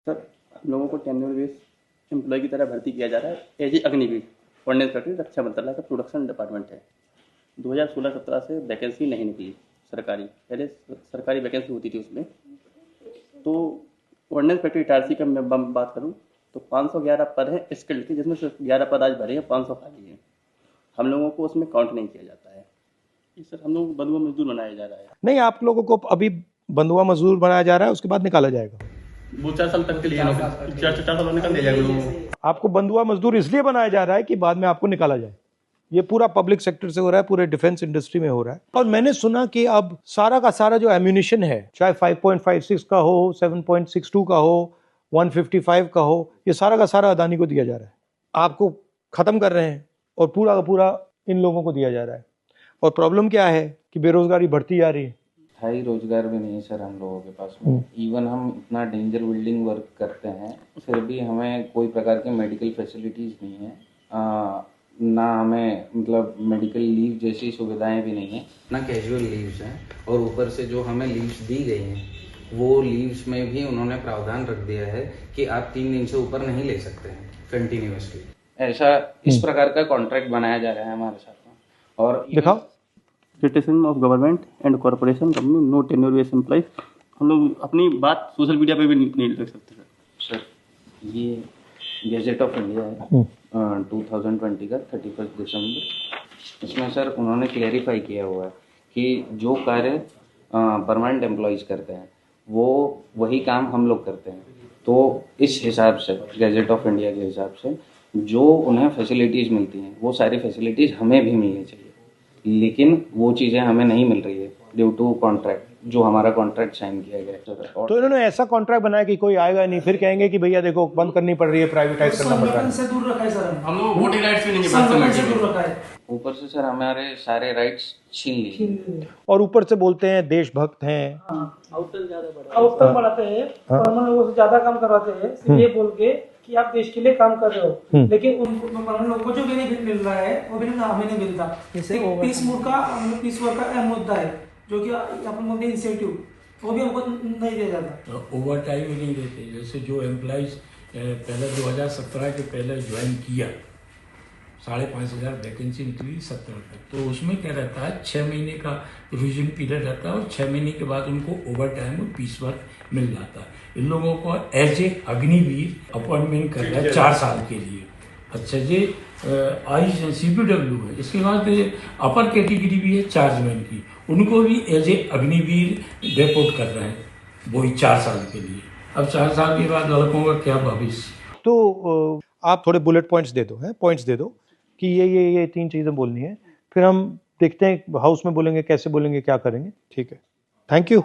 Sir, हम लोगों को टेन्योर बेस्ड एम्प्लॉय की तरह भर्ती किया जा रहा है as a Agniveer. Ordnance factory रक्षा मंत्रालय का प्रोडक्शन डिपार्टमेंट है। 2016-17 से वैकेंसी नहीं निकली सरकारी, पहले सरकारी वैकेंसी होती थी उसमें। तो ऑर्डिनेंस फैक्ट्री इटारसी का मैं बात करूँ तो 511 पद हैं स्किल्ड के, जिसमें सिर्फ 11 पद आज भरे हैं, 500 खाली हैं। हम लोगों को उसमें काउंट नहीं किया जाता है। सर, हम लोग बंधुआ मजदूर बनाया जा रहा है। नहीं, आप लोगों को अभी बंधुआ मजदूर बनाया जा रहा है, उसके बाद निकाला जाएगा। वो 4 साल तक के लिए 4 साल निकाल दिया जाएगा लोगों को। आपको बंधुआ मजदूर इसलिए बनाया जा रहा है कि बाद में आपको निकाला जाए। ये पूरा पब्लिक सेक्टर से हो रहा है, पूरे डिफेंस इंडस्ट्री में हो रहा है। और मैंने सुना कि अब सारा का सारा जो एम्यूनिशन है, चाहे 5.56 का हो, 7.62 का हो, 155 का हो, ये सारा का सारा अदानी को दिया जा रहा है। आपको खत्म कर रहे हैं और पूरा का पूरा इन लोगों को दिया जा रहा है। और प्रॉब्लम क्या है कि बेरोजगारी बढ़ती जा रही है। स्थायी रोजगार भी नहीं है सर हम लोगों के पास में। इवन हम इतना डेंजर बिल्डिंग वर्क करते हैं, फिर भी हमें कोई प्रकार की मेडिकल फैसिलिटीज़ नहीं है। ना हमें मतलब मेडिकल लीव जैसी सुविधाएं भी नहीं है, ना कैजुअल लीव्स हैं। और ऊपर से जो हमें लीव्स दी गई हैं वो लीव्स में भी उन्होंने प्रावधान रख दिया है कि आप 3 दिन से ऊपर नहीं ले सकते हैं कंटिन्यूअसली। ऐसा इस प्रकार का कॉन्ट्रैक्ट बनाया जा रहा है हमारे साथ में। और दिखाओ, criticism of government and corporation company, no tenure based employ. हम लोग अपनी बात सोशल मीडिया पे भी नहीं लिख सकते सर। ये गैजेट ऑफ इंडिया है 2020 का 31 दिसंबर। इसमें सर उन्होंने क्लेरिफाई किया हुआ है कि जो कार्य परमानेंट एम्प्लॉयज़ करते हैं वो वही काम हम लोग करते हैं। तो इस हिसाब से गैजेट ऑफ इंडिया के हिसाब से जो उन्हें फैसिलिटीज़ मिलती हैं वो सारी फैसिलिटीज़ हमें भी मिलनी चाहिए, लेकिन वो चीज़ें हमें नहीं मिल रही है ड्यू टू कॉन्ट्रैक्ट, जो हमारा कॉन्ट्रैक्ट साइन किया गया है। तो इन्होंने ऐसा कॉन्ट्रैक्ट बनाया कि कोई आएगा नहीं, फिर कहेंगे कि भैया देखो बंद करनी पड़ रही है, प्राइवेटाइज करना पड़ रहा है। से दूर रखा है सर, हम लोग वोटिंग राइट्स भी नहीं है, बात से दूर रखा है। ऊपर से सर हमारे सारे राइट्स छीन लिए और ऊपर से बोलते हैं देशभक्त हैं। आउटकम बढ़ाते हैं, परमानेंट लोगों से ज्यादा काम करवाते हैं, सिर्फ ये बोल के कि आप देश के लिए काम कर रहे हो, लेकिन उन परमानेंट लोगों को जो बेनिफिट मिल रहा है वो बेनिफिट हमें नहीं मिलता। पीस मूड का, पीस वर्क का मुद्दा है जो कि अपन इंसेंटिव वो भी हमको नहीं दिया जाता। तो ओवर टाइम भी नहीं देते। जैसे जो एम्प्लॉइज पहले 2017 के पहले ज्वाइन किया, 5,500 वैकेंसी निकली 17 तक, तो उसमें क्या रहता है 6 महीने का रिविजन पीरियड रहता है और 6 महीने के बाद उनको ओवर टाइम और पीस वर्क मिल जाता है। इन लोगों को एज ए अग्निवीर अपॉइंटमेंट कर रहा है 4 साल के लिए। अच्छा जी, ICPW है, इसके बाद अपर कैटेगरी भी है चार्जमैन की, उनको भी एज ए अग्निवीर डेपोट कर रहे हैं वही 4 साल के लिए। अब 4 साल के बाद लड़कों का क्या भविष्य। तो आप थोड़े बुलेट पॉइंट्स दे दो, पॉइंट्स दे दो कि ये 3 चीजें बोलनी है, फिर हम देखते हैं हाउस में बोलेंगे, कैसे बोलेंगे, क्या करेंगे। ठीक है, थैंक यू।